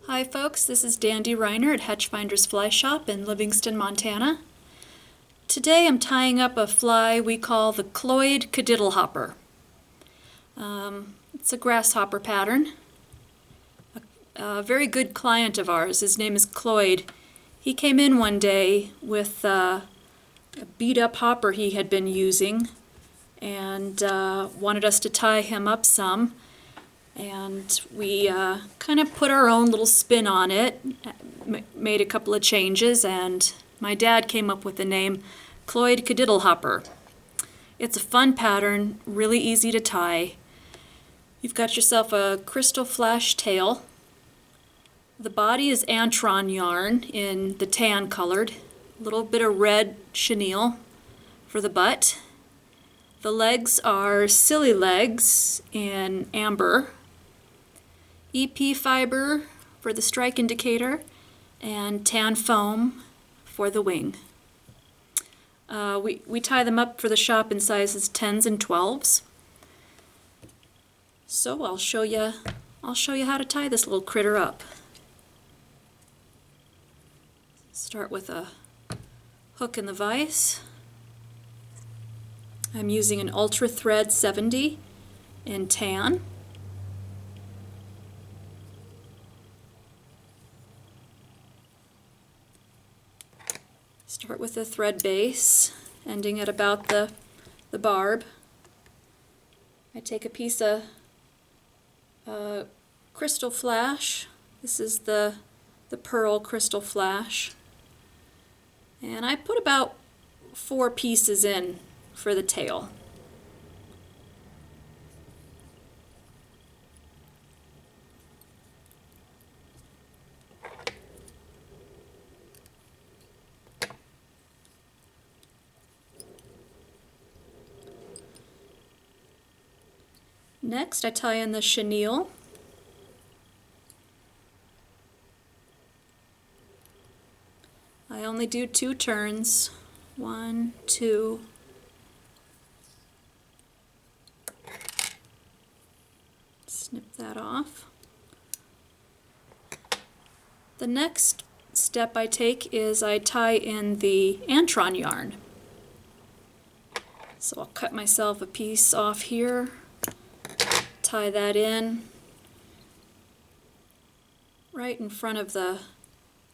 Hi folks, this is Dandy Reiner at Hatchfinder's Fly Shop in Livingston, Montana. Today I'm tying up a fly we call the Cloyd Kadiddle hopper. It's a grasshopper pattern. A very good client of ours, his name is Cloyd. He came in one day with a beat-up hopper he had been using and wanted us to tie him up some. And we kind of put our own little spin on it, made a couple of changes, and my dad came up with the name Cloyd Kadiddle hopper. It's a fun pattern, really easy to tie. You've got yourself a crystal flash tail. The body is Antron yarn in the tan colored, a little bit of red chenille for the butt. The legs are silly legs in amber. EP fiber for the strike indicator, and tan foam for the wing. We tie them up for the shop in sizes 10s and 12s. So I'll show you how to tie this little critter up. Start with a hook in the vise. I'm using an Ultra Thread 70 in tan. Start with a thread base, ending at about the barb. I take a piece of crystal flash. This is the pearl crystal flash. And I put about 4 pieces in for the tail. Next, I tie in the chenille. I only do 2 turns. 1, 2. Snip that off. The next step I take is I tie in the Antron yarn. So I'll cut myself a piece off here. Tie that in right in front of the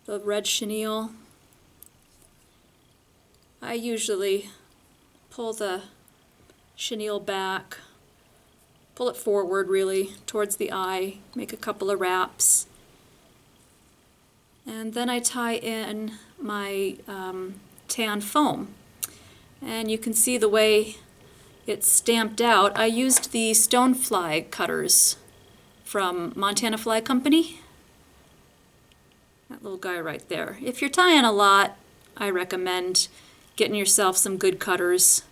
red chenille. I usually pull the chenille back, pull it forward really towards the eye, make a couple of wraps, and then I tie in my tan foam. And you can see the way it's stamped out. I used the stonefly cutters from Montana Fly Company. That little guy right there. If you're tying a lot, I recommend getting yourself some good cutters.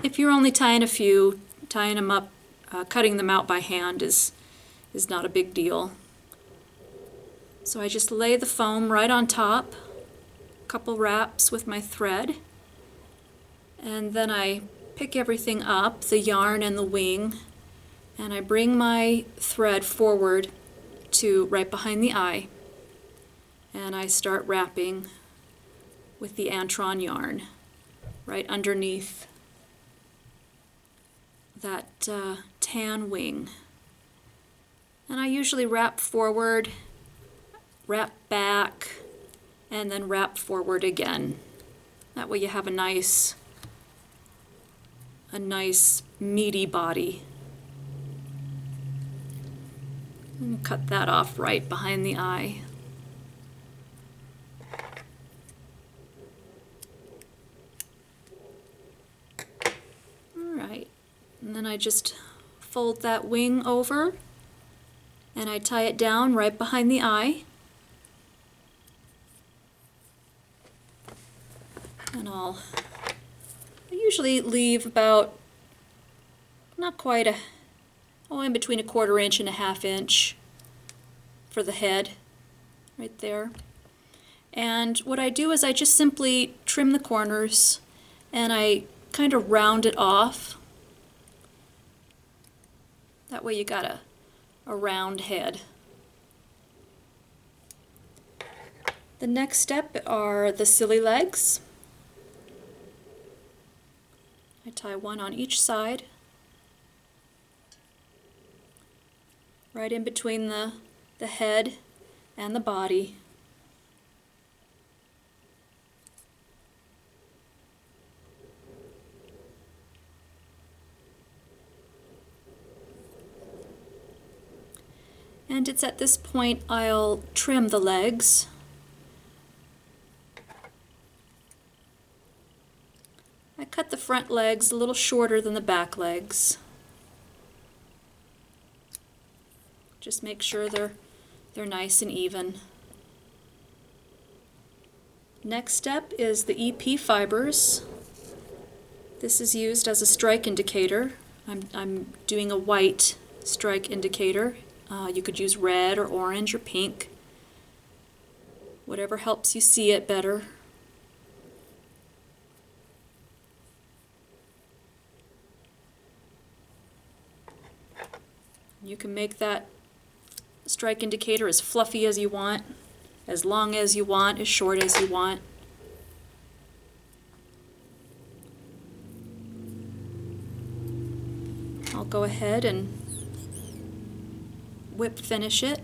If you're only tying a few, tying them up, cutting them out by hand is not a big deal. So I just lay the foam right on top, a couple wraps with my thread, and then I pick everything up, the yarn and the wing, and I bring my thread forward to right behind the eye, and I start wrapping with the Antron yarn right underneath that tan wing. And I usually wrap forward, wrap back, and then wrap forward again. That way you have a nice meaty body. And cut that off right behind the eye. Alright, and then I just fold that wing over and I tie it down right behind the eye. And I usually leave about, not quite in between a 1/4 inch and a 1/2 inch for the head, right there. And what I do is I just simply trim the corners and I kind of round it off. That way you got a round head. The next step are the silly legs. I tie one on each side, right in between the head and the body. And it's at this point I'll trim the legs. I cut the front legs a little shorter than the back legs. Just make sure they're nice and even. Next step is the EP fibers. This is used as a strike indicator. I'm doing a white strike indicator. You could use red or orange or pink, whatever helps you see it better. You can make that strike indicator as fluffy as you want, as long as you want, as short as you want. I'll go ahead and whip finish it.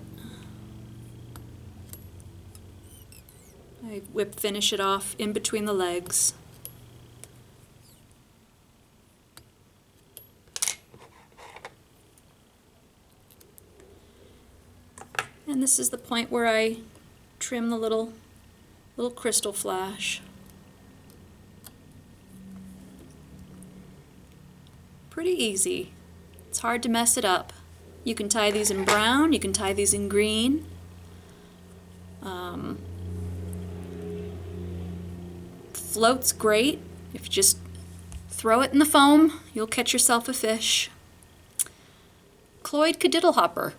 I whip finish it off in between the legs. And this is the point where I trim the little crystal flash. Pretty easy. It's hard to mess it up. You can tie these in brown, you can tie these in green. Float's great. If you just throw it in the foam, you'll catch yourself a fish. Cloyd Kadiddle hopper.